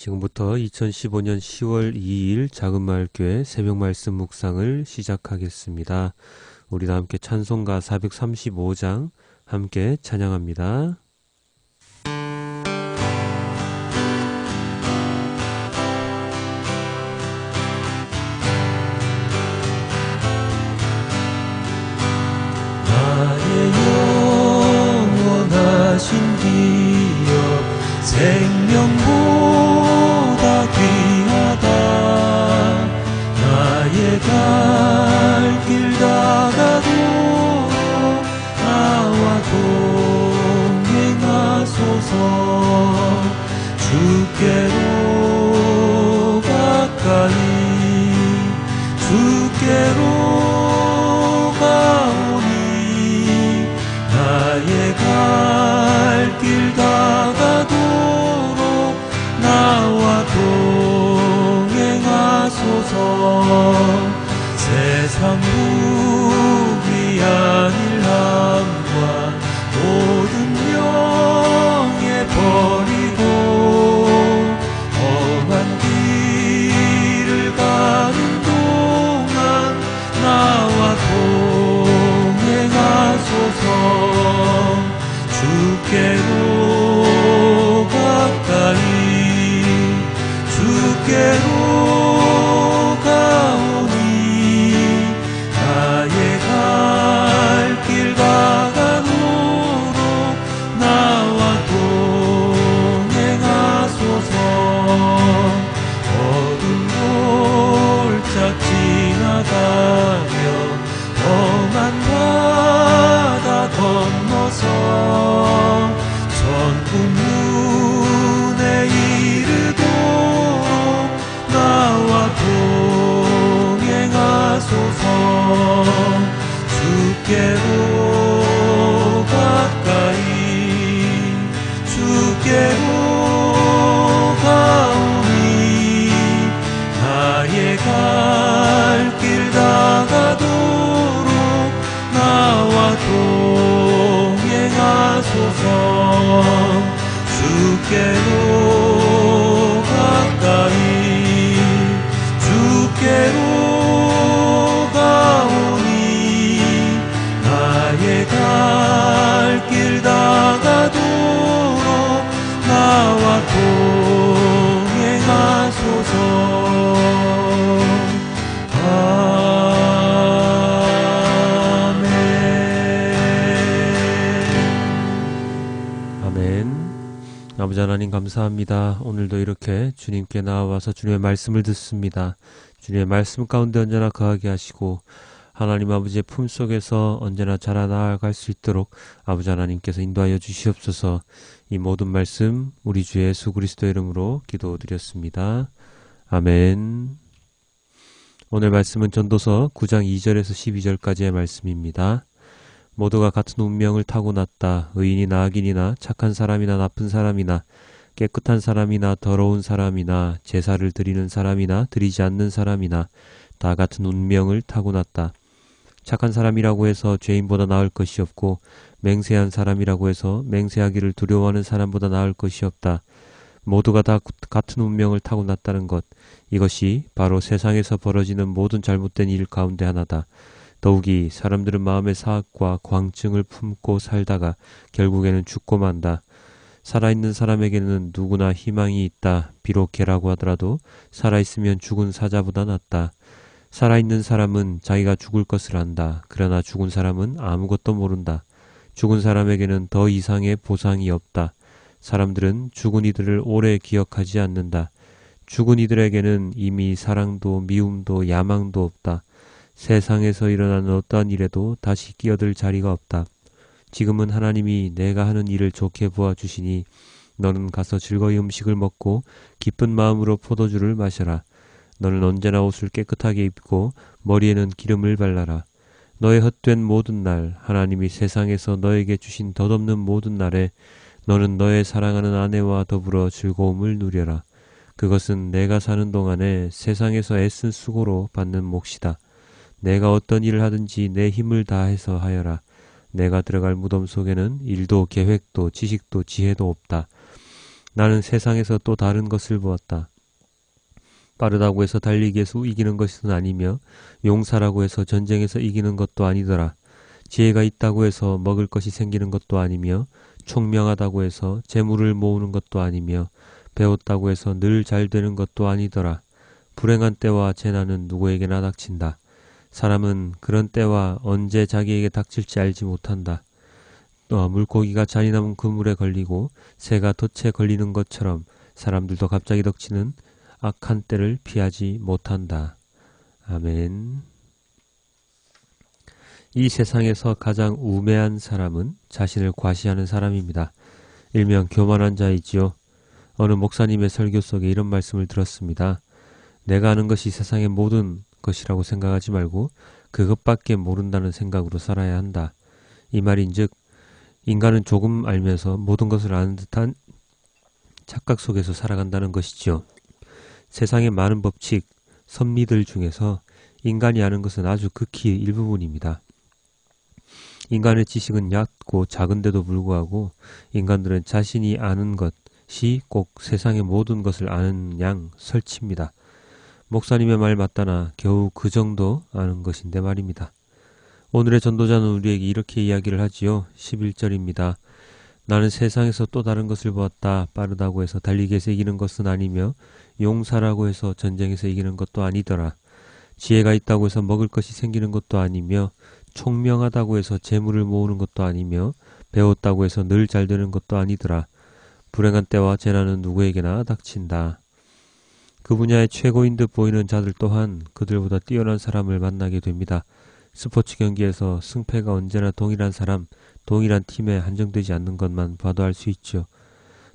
지금부터 2015년 10월 2일 작은마을교회 새벽말씀 묵상을 시작하겠습니다. 우리 다 함께 찬송가 435장 함께 찬양합니다. 나의 영원하신 기업 생명보다 귀하다. 나의 갈 길 다가도록 나와 동행하소서. 주께로 가까이 주께로 나의 갈 길 다가도록 나와 동행하소서. 세상 무비한 일함과 모든 명예 버리고 험한 길을 가는 동안 나와 동행하소서. 주께로 가까이 주께로 가오니 나의 갈 길 다가도록 나와 동행하소서. 어둠 골짝 지나가며 험한 바다 건너서 천국문에 이르도록 나와 동행하소서. 주께로 가까이 주께로 가오니 나의 갈 길 다가도록 나와 동행하소서. 주께로 가까이 주께로 가오니 나의 갈 길 다가도록 나와 동행하소서. 아버지 하나님 감사합니다. 오늘도 이렇게 주님께 나와서 주님의 말씀을 듣습니다. 주님의 말씀 가운데 언제나 거하게 하시고 하나님 아버지의 품속에서 언제나 자라나갈 수 있도록 아버지 하나님께서 인도하여 주시옵소서. 이 모든 말씀 우리 주 예수 그리스도 이름으로 기도드렸습니다. 아멘. 오늘 말씀은 전도서 9장 2절에서 12절까지의 말씀입니다. 모두가 같은 운명을 타고났다. 의인이나 악인이나 착한 사람이나 나쁜 사람이나 깨끗한 사람이나 더러운 사람이나 제사를 드리는 사람이나 드리지 않는 사람이나 다 같은 운명을 타고났다. 착한 사람이라고 해서 죄인보다 나을 것이 없고 맹세한 사람이라고 해서 맹세하기를 두려워하는 사람보다 나을 것이 없다. 모두가 다 같은 운명을 타고났다는 것, 이것이 바로 세상에서 벌어지는 모든 잘못된 일 가운데 하나다. 더욱이 사람들은 마음의 사악과 광증을 품고 살다가 결국에는 죽고 만다. 살아있는 사람에게는 누구나 희망이 있다. 비록 개라고 하더라도 살아있으면 죽은 사자보다 낫다. 살아있는 사람은 자기가 죽을 것을 안다. 그러나 죽은 사람은 아무것도 모른다. 죽은 사람에게는 더 이상의 보상이 없다. 사람들은 죽은 이들을 오래 기억하지 않는다. 죽은 이들에게는 이미 사랑도 미움도 야망도 없다. 세상에서 일어나는 어떠한 일에도 다시 끼어들 자리가 없다. 지금은 하나님이 내가 하는 일을 좋게 보아주시니 너는 가서 즐거이 음식을 먹고 기쁜 마음으로 포도주를 마셔라. 너는 언제나 옷을 깨끗하게 입고 머리에는 기름을 발라라. 너의 헛된 모든 날, 하나님이 세상에서 너에게 주신 덧없는 모든 날에 너는 너의 사랑하는 아내와 더불어 즐거움을 누려라. 그것은 내가 사는 동안에 세상에서 애쓴 수고로 받는 몫이다. 내가 어떤 일을 하든지 내 힘을 다해서 하여라. 내가 들어갈 무덤 속에는 일도 계획도 지식도 지혜도 없다. 나는 세상에서 또 다른 것을 보았다. 빠르다고 해서 달리기에서 이기는 것은 아니며 용사라고 해서 전쟁에서 이기는 것도 아니더라. 지혜가 있다고 해서 먹을 것이 생기는 것도 아니며 총명하다고 해서 재물을 모으는 것도 아니며 배웠다고 해서 늘 잘 되는 것도 아니더라. 불행한 때와 재난은 누구에게나 닥친다. 사람은 그런 때와 언제 자기에게 닥칠지 알지 못한다. 물고기가 잔인한 그물에 걸리고 새가 덫에 걸리는 것처럼 사람들도 갑자기 닥치는 악한 때를 피하지 못한다. 아멘. 이 세상에서 가장 우매한 사람은 자신을 과시하는 사람입니다. 일명 교만한 자이지요. 어느 목사님의 설교 속에 이런 말씀을 들었습니다. 내가 아는 것이 세상의 모든 것이라고 생각하지 말고 그것밖에 모른다는 생각으로 살아야 한다. 이 말인즉 인간은 조금 알면서 모든 것을 아는 듯한 착각 속에서 살아간다는 것이지요. 세상의 많은 법칙, 섭리들 중에서 인간이 아는 것은 아주 극히 일부분입니다. 인간의 지식은 얕고 작은데도 불구하고 인간들은 자신이 아는 것이 꼭 세상의 모든 것을 아는 양 설치입니다. 목사님의 말 맞다나 겨우 그 정도 아는 것인데 말입니다. 오늘의 전도자는 우리에게 이렇게 이야기를 하지요. 11절입니다. 나는 세상에서 또 다른 것을 보았다. 빠르다고 해서 달리기에서 이기는 것은 아니며 용사라고 해서 전쟁에서 이기는 것도 아니더라. 지혜가 있다고 해서 먹을 것이 생기는 것도 아니며 총명하다고 해서 재물을 모으는 것도 아니며 배웠다고 해서 늘 잘 되는 것도 아니더라. 불행한 때와 재난은 누구에게나 닥친다. 그 분야의 최고인 듯 보이는 자들 또한 그들보다 뛰어난 사람을 만나게 됩니다. 스포츠 경기에서 승패가 언제나 동일한 사람, 동일한 팀에 한정되지 않는 것만 봐도 알 수 있죠.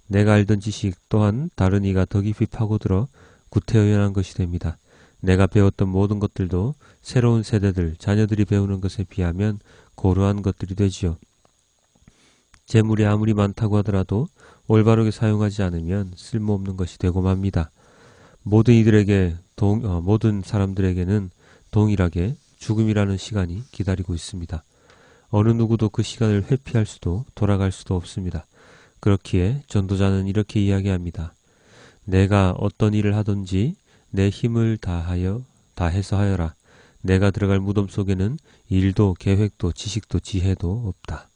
내가 알던 지식 또한 다른 이가 더 깊이 파고들어 구태의연한 것이 됩니다. 내가 배웠던 모든 것들도 새로운 세대들, 자녀들이 배우는 것에 비하면 고루한 것들이 되지요. 재물이 아무리 많다고 하더라도 올바르게 사용하지 않으면 쓸모없는 것이 되고 맙니다. 모든 사람들에게는 동일하게 죽음이라는 시간이 기다리고 있습니다. 어느 누구도 그 시간을 회피할 수도 돌아갈 수도 없습니다. 그렇기에 전도자는 이렇게 이야기합니다. 내가 어떤 일을 하든지 내 힘을 다해서 하여라. 내가 들어갈 무덤 속에는 일도 계획도 지식도 지혜도 없다.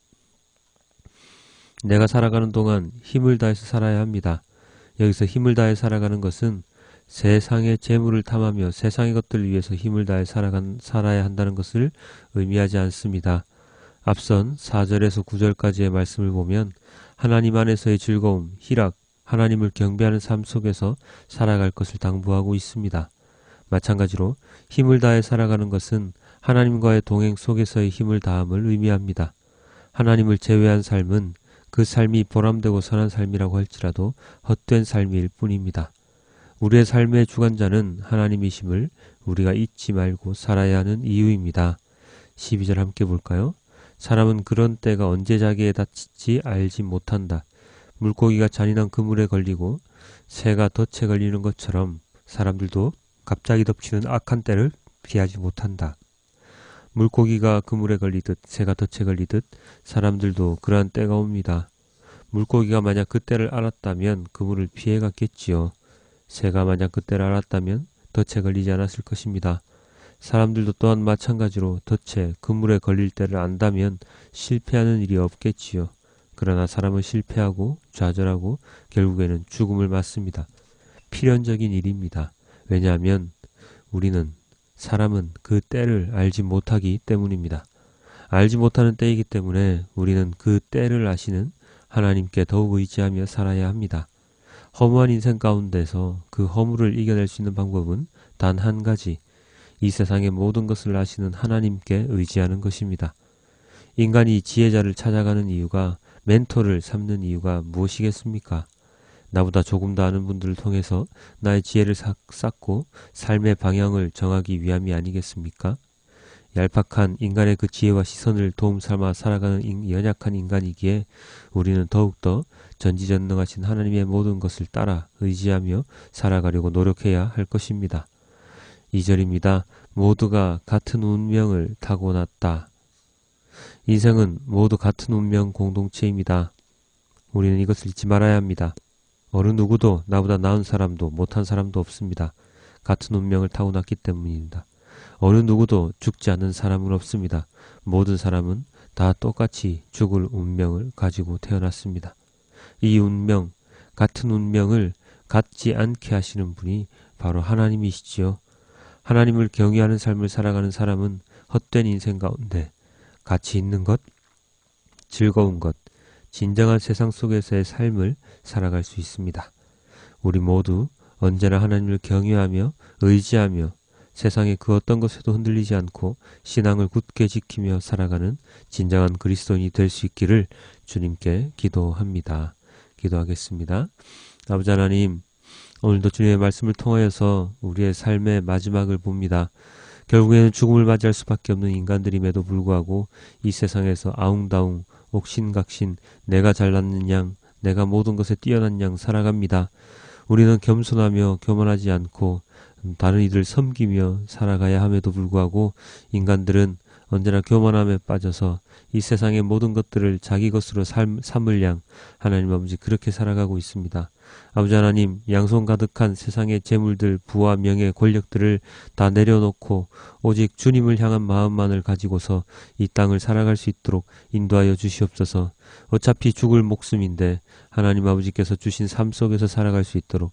내가 살아가는 동안 힘을 다해서 살아야 합니다. 여기서 힘을 다해 살아가는 것은 세상의 재물을 탐하며 세상의 것들을 위해서 힘을 다해 살아야 한다는 것을 의미하지 않습니다. 앞선 4절에서 9절까지의 말씀을 보면 하나님 안에서의 즐거움, 희락, 하나님을 경배하는 삶 속에서 살아갈 것을 당부하고 있습니다. 마찬가지로 힘을 다해 살아가는 것은 하나님과의 동행 속에서의 힘을 다함을 의미합니다. 하나님을 제외한 삶은 그 삶이 보람되고 선한 삶이라고 할지라도 헛된 삶일 뿐입니다. 우리의 삶의 주관자는 하나님이심을 우리가 잊지 말고 살아야 하는 이유입니다. 12절 함께 볼까요? 사람은 그런 때가 언제 자기에 닥칠지 알지 못한다. 물고기가 잔인한 그물에 걸리고 새가 덫에 걸리는 것처럼 사람들도 갑자기 덮치는 악한 때를 피하지 못한다. 물고기가 그물에 걸리듯 새가 덫에 걸리듯 사람들도 그러한 때가 옵니다. 물고기가 만약 그 때를 알았다면 그물을 피해갔겠지요. 새가 만약 그 때를 알았다면 덫에 걸리지 않았을 것입니다. 사람들도 또한 마찬가지로 덫에 그물에 걸릴 때를 안다면 실패하는 일이 없겠지요. 그러나 사람은 실패하고 좌절하고 결국에는 죽음을 맞습니다. 필연적인 일입니다. 왜냐하면 사람은 그 때를 알지 못하기 때문입니다. 알지 못하는 때이기 때문에 우리는 그 때를 아시는 하나님께 더욱 의지하며 살아야 합니다. 허무한 인생 가운데서 그 허물을 이겨낼 수 있는 방법은 단 한 가지, 이 세상의 모든 것을 아시는 하나님께 의지하는 것입니다. 인간이 지혜자를 찾아가는 이유가, 멘토를 삼는 이유가 무엇이겠습니까? 나보다 조금 더 아는 분들을 통해서 나의 지혜를 쌓고 삶의 방향을 정하기 위함이 아니겠습니까? 얄팍한 인간의 그 지혜와 시선을 도움 삼아 살아가는 연약한 인간이기에 우리는 더욱더 전지전능하신 하나님의 모든 것을 따라 의지하며 살아가려고 노력해야 할 것입니다. 2절입니다. 모두가 같은 운명을 타고났다. 인생은 모두 같은 운명 공동체입니다. 우리는 이것을 잊지 말아야 합니다. 어느 누구도 나보다 나은 사람도 못한 사람도 없습니다. 같은 운명을 타고났기 때문입니다. 어느 누구도 죽지 않는 사람은 없습니다. 모든 사람은 다 똑같이 죽을 운명을 가지고 태어났습니다. 이 운명, 같은 운명을 갖지 않게 하시는 분이 바로 하나님이시지요. 하나님을 경외하는 삶을 살아가는 사람은 헛된 인생 가운데 가치 있는 것, 즐거운 것, 진정한 세상 속에서의 삶을 살아갈 수 있습니다. 우리 모두 언제나 하나님을 경외하며 의지하며 세상의 그 어떤 것에도 흔들리지 않고 신앙을 굳게 지키며 살아가는 진정한 그리스도인이 될 수 있기를 주님께 기도합니다. 기도하겠습니다. 아버지 하나님, 오늘도 주님의 말씀을 통하여서 우리의 삶의 마지막을 봅니다. 결국에는 죽음을 맞이할 수밖에 없는 인간들임에도 불구하고 이 세상에서 아웅다웅, 옥신각신, 내가 잘났는 양, 내가 모든 것에 뛰어난 양 살아갑니다. 우리는 겸손하며 교만하지 않고 다른 이들을 섬기며 살아가야 함에도 불구하고 인간들은 언제나 교만함에 빠져서 이 세상의 모든 것들을 자기 것으로 삼을 양 하나님 아버지 그렇게 살아가고 있습니다. 아버지 하나님, 양손 가득한 세상의 재물들, 부와 명예, 권력들을 다 내려놓고 오직 주님을 향한 마음만을 가지고서 이 땅을 살아갈 수 있도록 인도하여 주시옵소서. 어차피 죽을 목숨인데 하나님 아버지께서 주신 삶 속에서 살아갈 수 있도록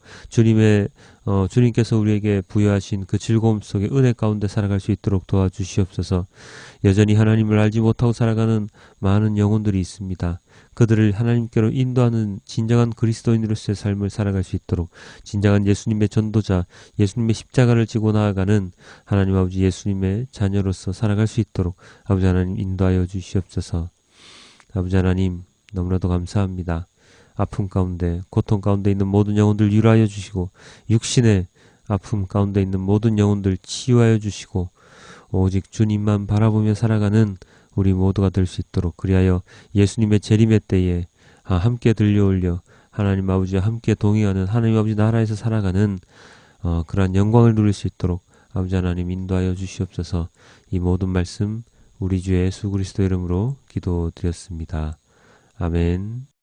주님께서 우리에게 부여하신 그 즐거움 속에 은혜 가운데 살아갈 수 있도록 도와주시옵소서. 여전히 하나님을 알지 못하고 살아가는 많은 영혼들이 있습니다. 그들을 하나님께로 인도하는 진정한 그리스도인으로서의 삶을 살아갈 수 있도록 진정한 예수님의 전도자, 예수님의 십자가를 지고 나아가는 하나님 아버지 예수님의 자녀로서 살아갈 수 있도록 아버지 하나님 인도하여 주시옵소서. 아버지 하나님, 너무나도 감사합니다. 아픔 가운데, 고통 가운데 있는 모든 영혼들 위로하여 주시고 육신의 아픔 가운데 있는 모든 영혼들 치유하여 주시고 오직 주님만 바라보며 살아가는 우리 모두가 될 수 있도록, 그리하여 예수님의 재림의 때에 함께 들려올려 하나님 아버지와 함께 동의하는 하나님 아버지 나라에서 살아가는 그러한 영광을 누릴 수 있도록 아버지 하나님 인도하여 주시옵소서. 이 모든 말씀 우리 주 예수 그리스도 이름으로 기도드렸습니다. 아멘.